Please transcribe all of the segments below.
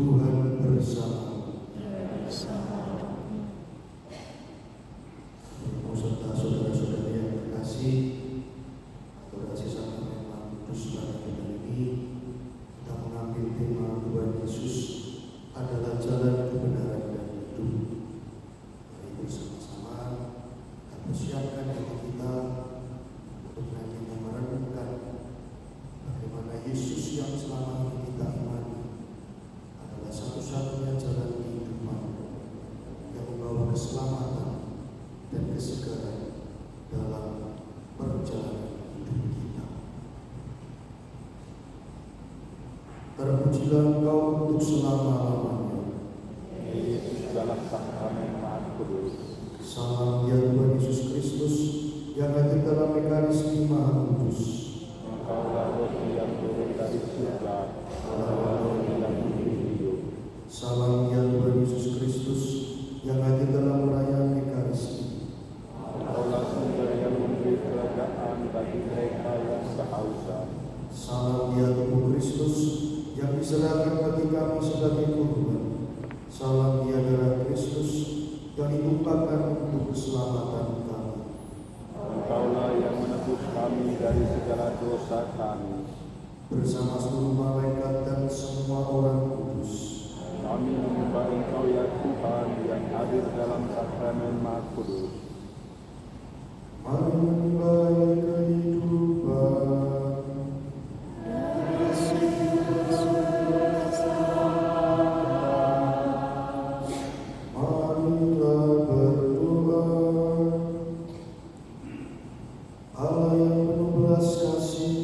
Tuhan bersama. Ibu serta saudara-saudari yang terkasih, adorasi sakramen Maha Kudus pada kita ini, kita mengambil tema Tuhan Yesus adalah jalan kebenaran dan hidup. Mari bersama-sama kita persiapkan diri kita untuk nantinya merenungkan bagaimana Yesus yang selama ini kita imani adalah satu-satunya jalan kehidupan yang membawa keselamatan dan kesegaran dalam perjalanan hidup kita. Terpujilah Engkau untuk selama-lamanya. Yesus dalam sakramen Maha Kudus. Salam ya Tuhan Yesus Kristus yang hadir dalam mekanisme Maha Kudus. Engkaulah roti yang turun dari surga, engkaulah roti yang memberi hidup. Salam ya Tuhan Yesus Kristus yang hadir dalam perayaan Ekaristi. Engkaulah sumber yang memberi kelegaan bagi mereka yang kehausan. Salam ya tubuh Kristus yang diserahkan bagi kami sebagai korban. Salam ya darah Kristus yang ditumpahkan untuk keselamatan kami. Engkaulah yang menebus kami dari segala dosa kami. Bersama seluruh malaikat dan semua orang kudus, Kami menyembah Engkau ya Tuhan yang hadir dalam sakramen Maha Kudus. mari menyembah kehidupan. Marilah berdoa. Allah yang penuh belas kasih,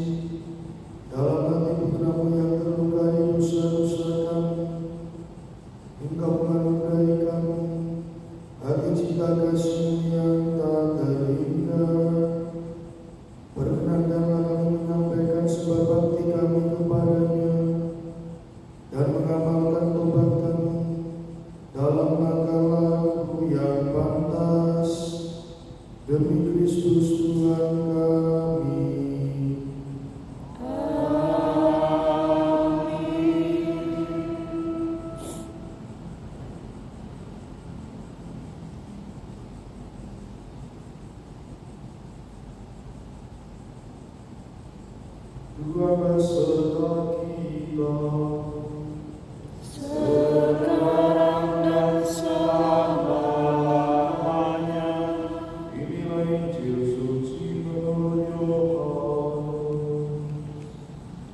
dalam hati putramu yang terlukai dosa-dosa kami, Engkau menganugerai kami hati cinta kasih yang tak terhingga. Perkenankanlah kami menyampaikan sebab bakti kami kepadanya dan mengamalkan tobat kami dalam langkah laku yang pantas demi Kristus Tuhan kami. Tuhan beserta kita. Sekarang dan selama-lamanya. Inilah Injil suci menurut Yohanes.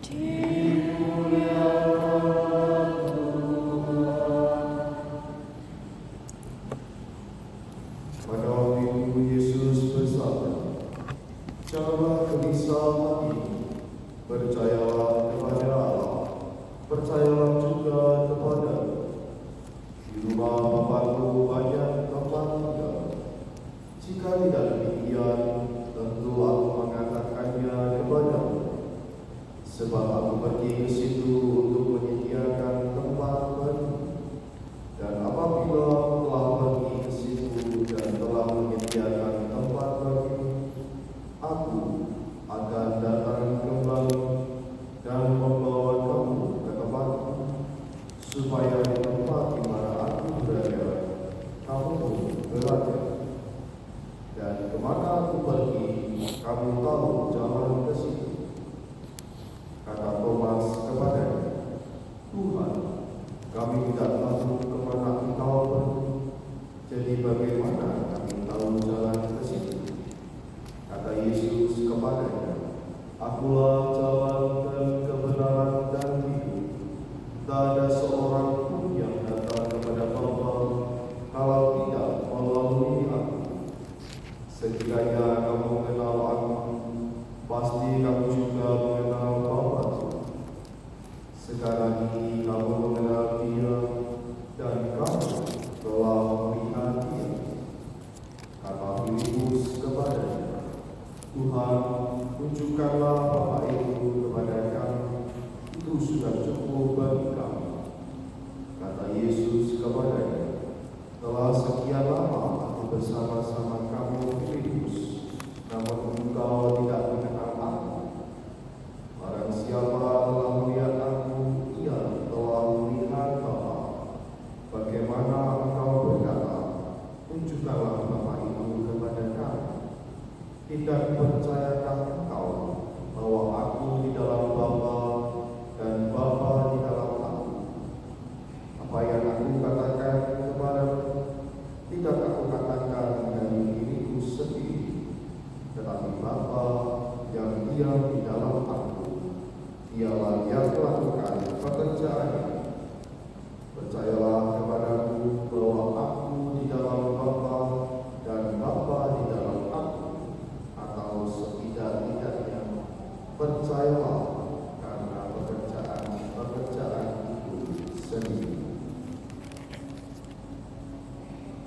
Dimuliakan Tuhan. Pada waktu itu Yesus bersabda, "Janganlah gelisah hati, percayalah kepada Allah, percayalah juga kepadaku. Di rumah Bapa-Ku banyak tempat tinggal. Jika tidak demikian, tentu aku mengatakannya kepadamu. Sebab aku pergi ke situ untuk menyediakan tempat bagimu. Dan apabila aku telah pergi ke situ dan telah menyediakan tempat bagimu, aku akan datang kembali dan membawa kamu ke tempatku, supaya di tempat di mana aku berada, kamu pun berada. Dan kemana aku pergi, kamu tahu jalan ke situ." Kata Thomas kepadanya, Dialah yang melakukan pekerjaan ini. Percayalah kepadaku bahwa aku di dalam Bapa dan Bapa di dalam aku, atau setidak-tidaknya percayalah karena pekerjaan itu sendiri.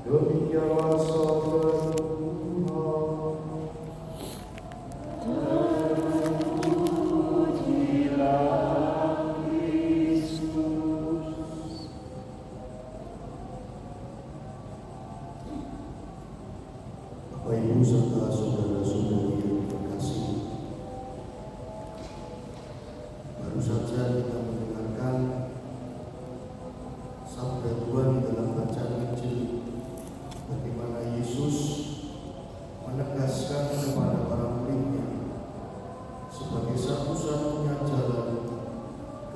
Demikianlah sabda Tuhan. Bapak Ibu serta saudara-saudari yang terkasih, baru saja kita mendengarkan sabda Tuhan di dalam bacaan Injil, bagaimana Yesus menegaskan kepada para muridnya sebagai satu-satunya jalan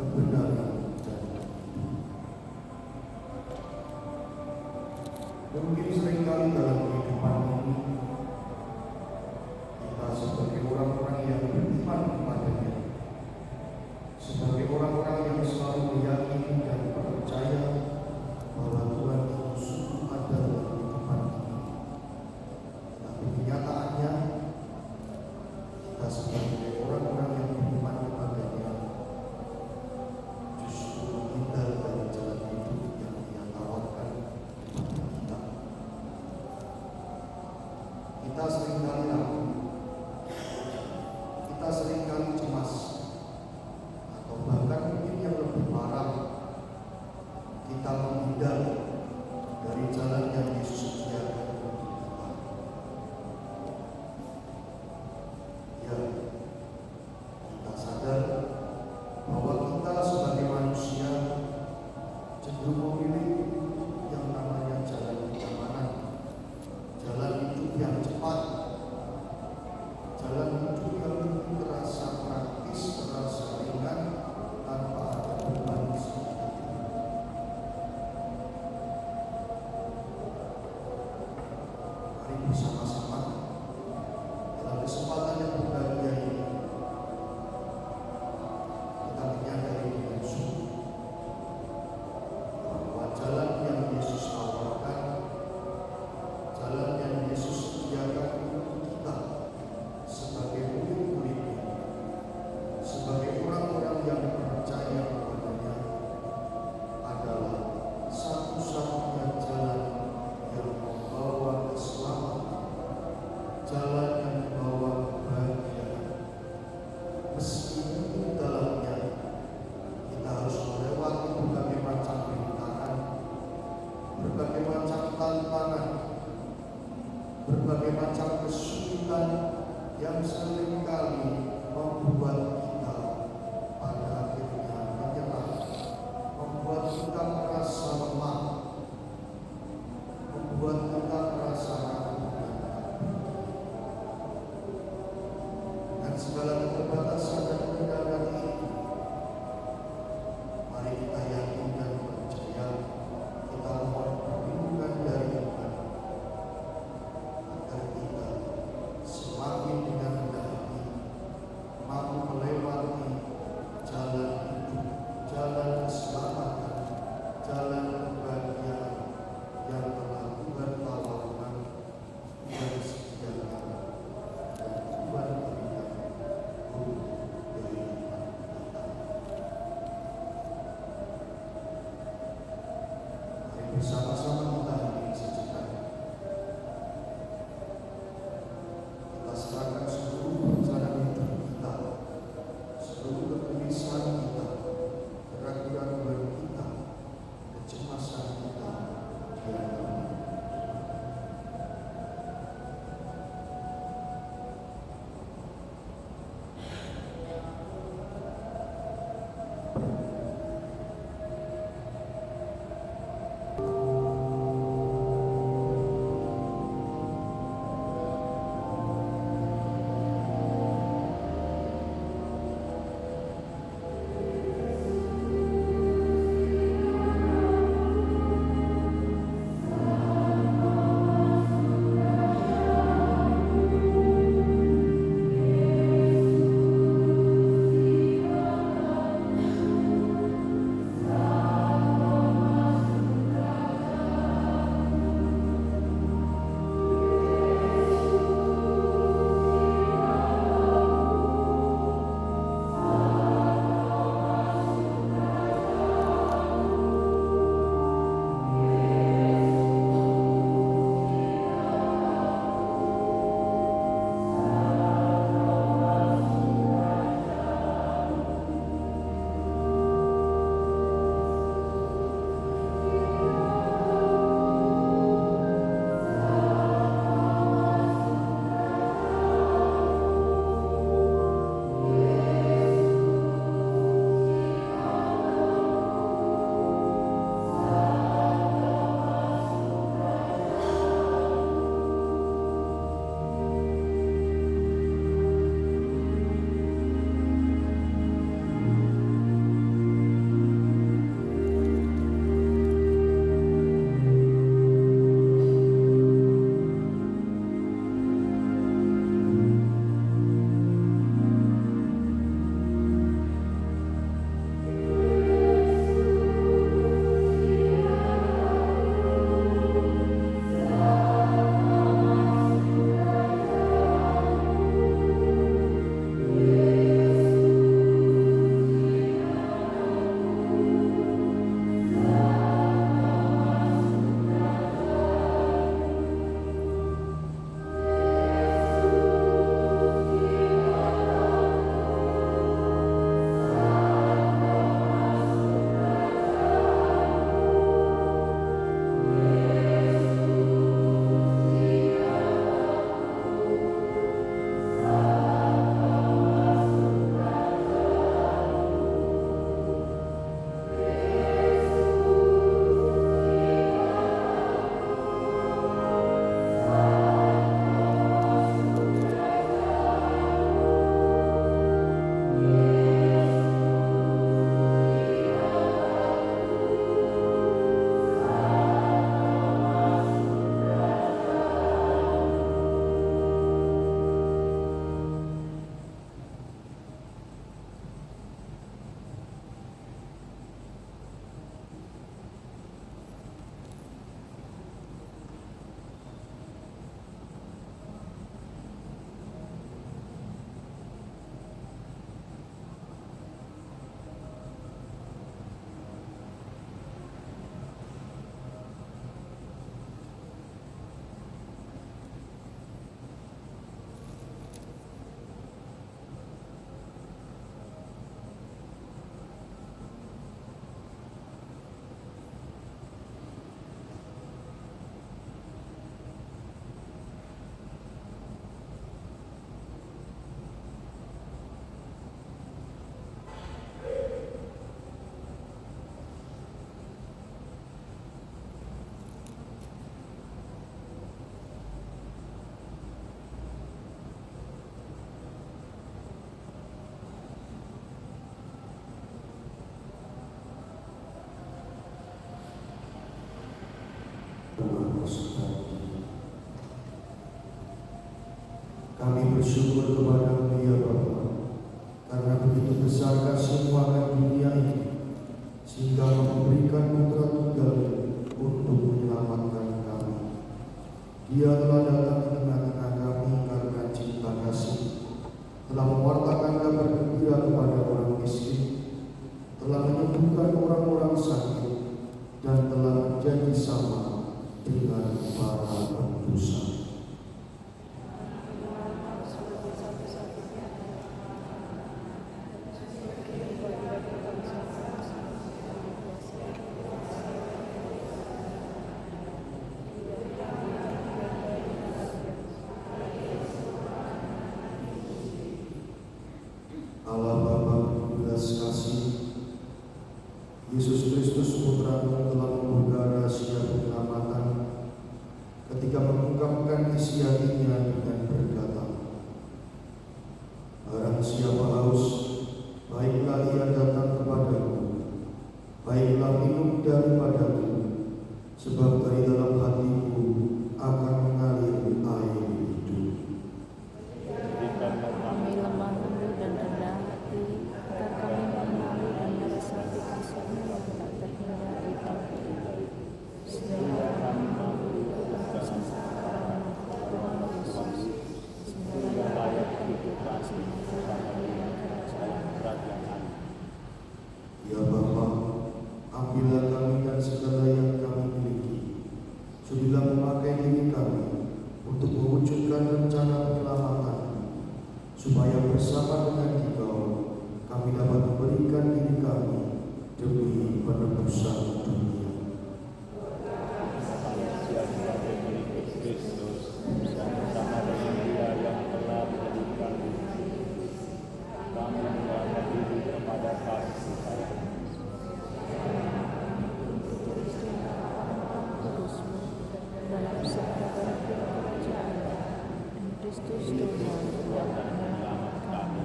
kebenaran dan hidup. Mungkin seringkali dalam kehidupan ini kita sebagai orang-orang yang beriman kepadanya, sebagai orang sekali. Kami bersyukur kepada-Mu ya Bapa, karena begitu besar kasih-Mu akan dunia ini, sehingga memberikan Putra Tunggal untuk menyelamatkan kami. Dia telah datang ke tengah-tengah kami karena cinta kasih, telah mewartakan kabar gembira kepada orang miskin, telah menyembuhkan orang-orang sakit, dan telah menjadi sama dengan para pendosa. Allah Bapa belas kasih, Yesus Kristus Putra-Mu telah membuka rahasia penyelamatan ketika mengungkapkan isi hatinya dengan berkata, barang siapa haus, baiklah ia datang kepadaku, baiklah minum daripadaku, sebab dari dalam hatiku akan mengalir air hidup. Kami lemah lembut dan rendah hati, agar kami mengenali dan meresapi kasih-Mu yang tak terhingga itu. Sehingga kami mampu berpesan kepada Tuhan Yesus, sehingga layak hidup kasih dan kerajaan kerajaan. Ya Bapa, ambillah kami dan segala yang kami miliki, sudilah memakai diri kami untuk mewujudkan rencana penyelamatan, supaya bersama dengan Engkau kami dapat memberikan diri kami demi penebusan dunia. Kristus bersama dengan Dia yang telah memberikan kami mendapat diri kepada kasih sayang. Kudus-Mu dalam segala kerajaan dan Kristus Tuhan yang menyelamatkan kami.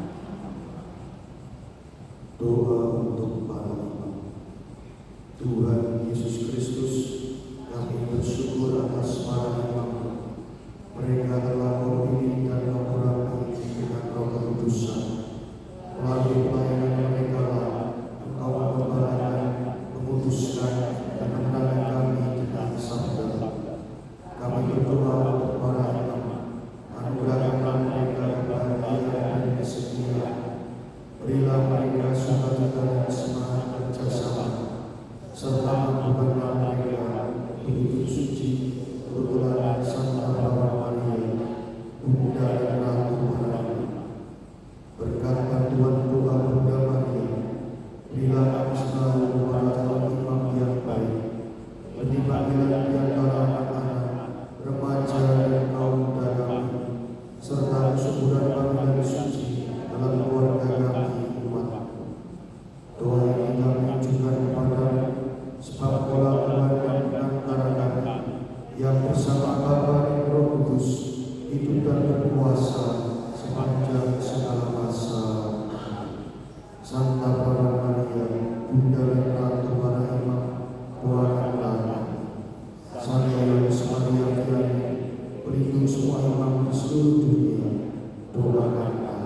Doa untuk para imam. Tuhan Yesus Kristus, kami bersyukur atas para imam. Mereka telah memilih dan mengurapi dengan Roh Kekudusan. Melalui pelayanan mereka lah Engkau mengembalakan, memutuskan, dan mengenalkan kami dengan sabda. Kami berdoa untuk para imam. Anugerahkanlah mereka kebahagiaan dan kesetiaan. Berilah mereka sukacita dan semangat kerjasama, serta mampukanlah mereka hidup suci, kebetulan Santa Bapa Maria, Bunda dan Ratu Maria. Berkat bantuan doa Bunda Maria, berilah kami selalu kepada calon imam yang baik, panggilan di antara anak-anak, remaja dan kaum muda kami, serta kesuburan panggilan suci dalam keluarga kami umat. Doa ini kami ajukan kepada sebab pola Tuhan antara kami yang bersama Bapa dan Roh Kudus hidup dan berkuasa sepanjang segala masa. Santa Bapa Maria, Bunda dan Ratu para imam, doakanlah kami. Santa Yohanes Maria Vianney, pelindung semua imam di seluruh dunia, doakanlah kami.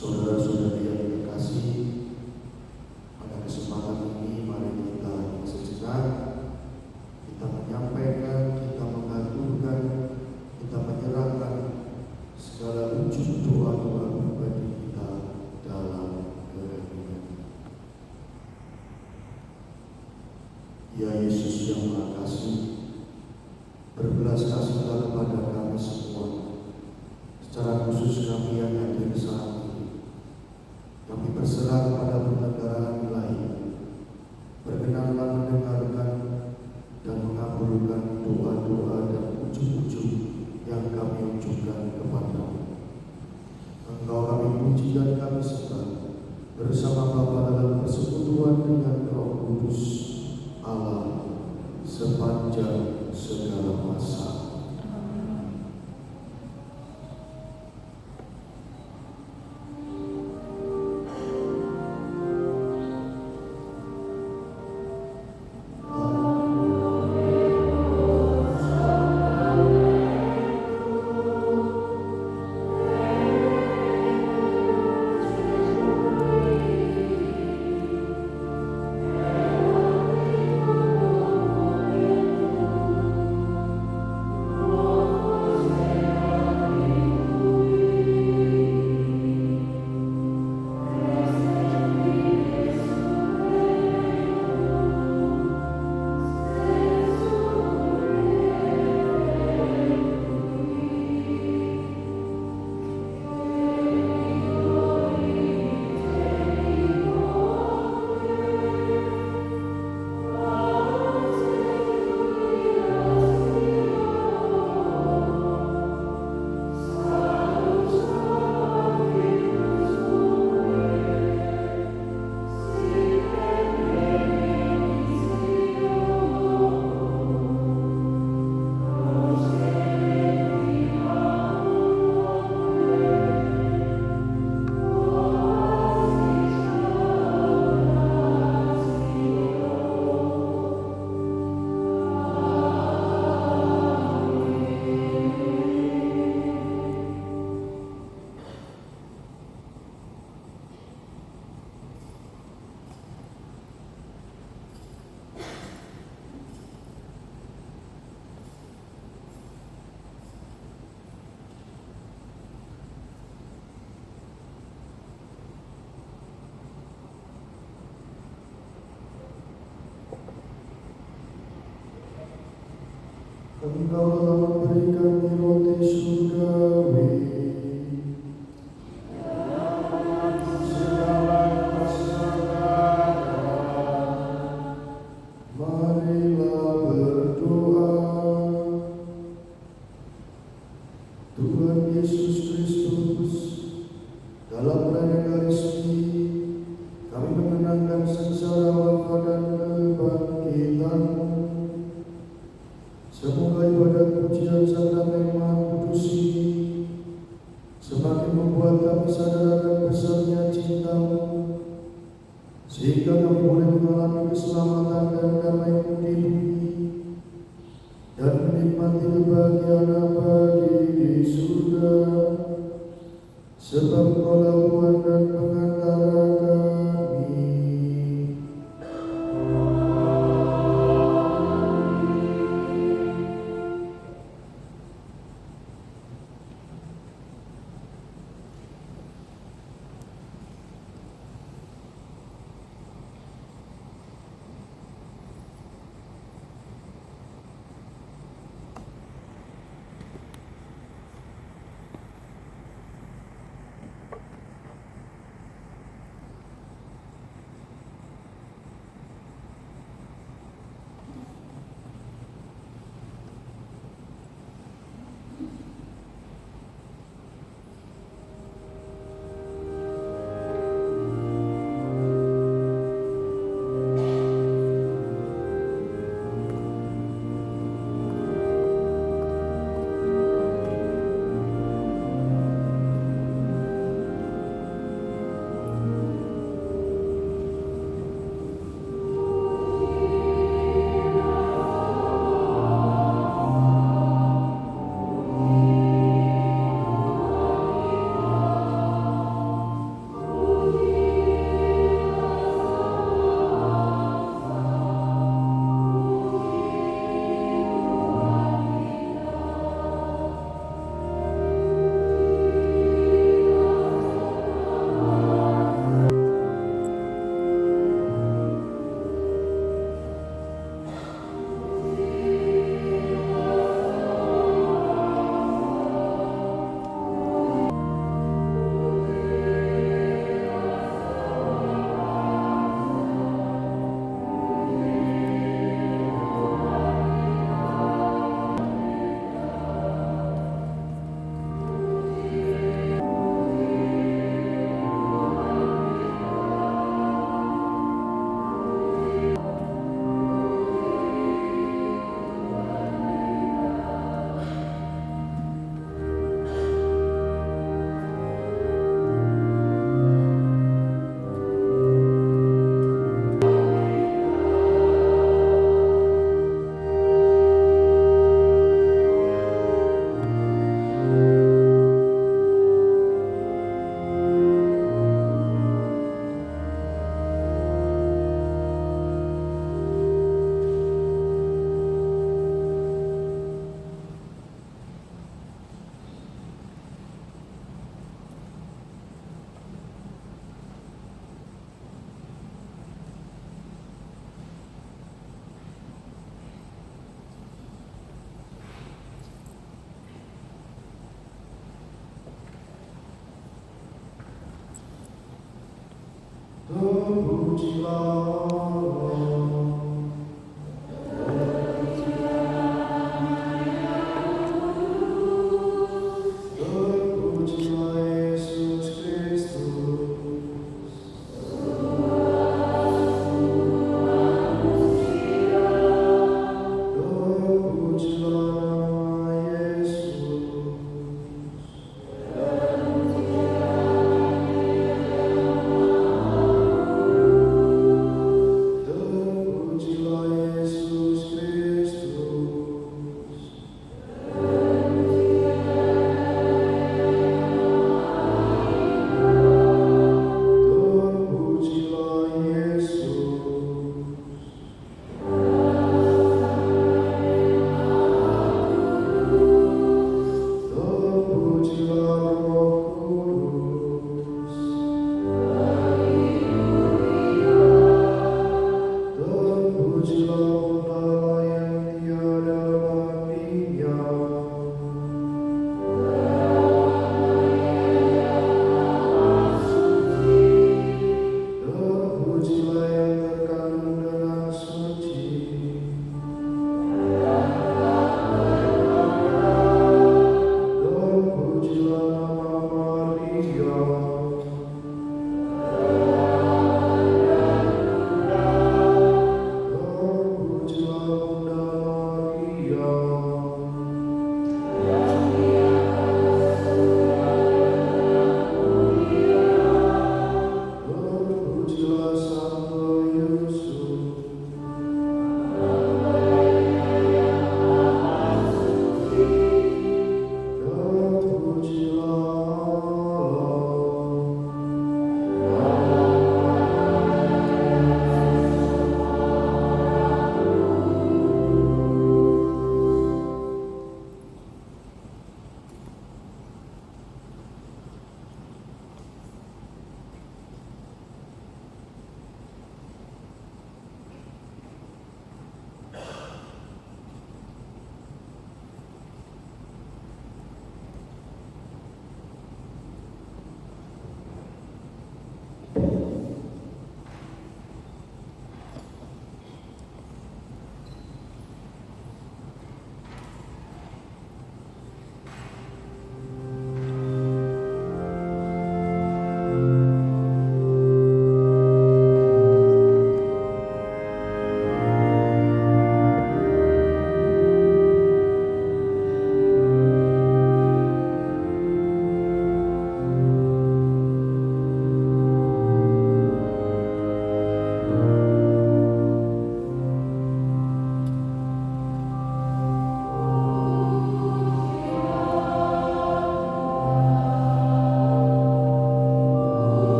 Saudara-saudari yang dikasihi, pada kesempatan ini mari kita sejenak, kita menyampaikan, kita mengaturkan, kita menyerahkan segala wujud doa-doa pribadi kita dalam kerenungan. Ya Yesus yang Maha Kasih, berbelas kasihlah kepada kami semua, secara khusus kami yang hadir saat ini. Kami berserah kepada pernegaraan lain, berkenanlah mendengarkan dan mengabulkan doa-doa dan ujung-ujung yang kami ucapkan kepadamu. Engkau kami puji dan kami sembah bersama Bapa dalam persekutuan dengan Roh Kudus Allah sepanjang segala masa. Engkau telah memberikan roti surgawi, segala kesedaran. Marilah berdoa. Tuhan Yesus Kristus, dalam Eucharistia kami mengenangkan sengsara wafat dan kebangkitan. Semoga ibadat pujian Sang Damai Maha Kudus ini semakin membuat kami sadar akan besarnya cinta-Mu, sehingga kami boleh mengalami keselamatan dan damai-Mu di bumi dan menikmati kebahagiaan abadi di surga. Sebab Engkaulah Tuhan dan pengantara kami. terpujilah